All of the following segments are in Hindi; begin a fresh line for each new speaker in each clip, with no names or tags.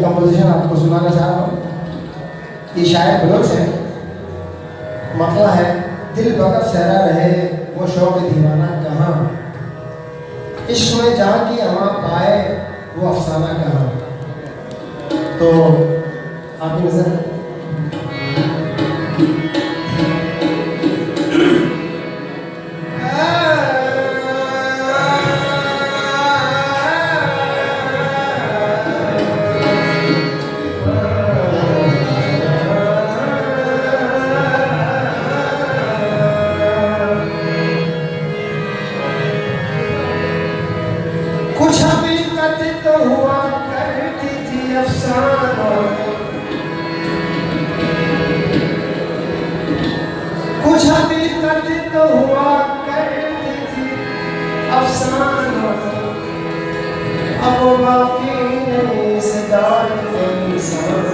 कंपोजिशन आपको सुनाना चाह रहा हूँ। ये शायद बलोच है, मतलब है दिल बगत सहरा रहे वो शौक दीवाना कहाँ, इश्क में जहाँ की अमा पाए वो अफसाना कहाँ। तो आपकी नजर कुछ हकीकत तो हुआ करती थी अफसाना, कुछ हकीकत तो हुआ करती थी अफसाना, अब वो बाकी नहीं इस दौर के इंसान।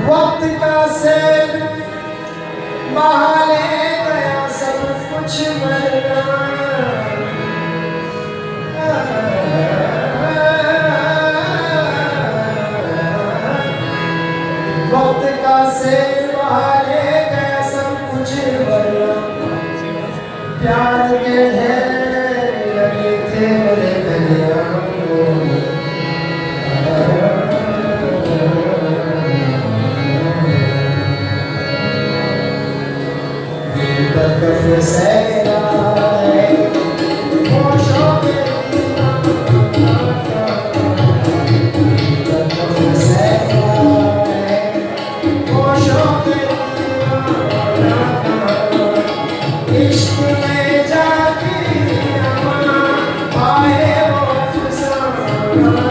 वक्त का सेब बहा ले गया सब कुछ मरना, वक्त का सेब बहा ले गया सब कुछ मरना, प्यार के ढेर लगे थे मेरे कलियां, कफ सहरा है वो शौक दीवाना, कफ सहरा है वो शौक दीवाना, इश्क में जाके अमा पाए वो अफसाना।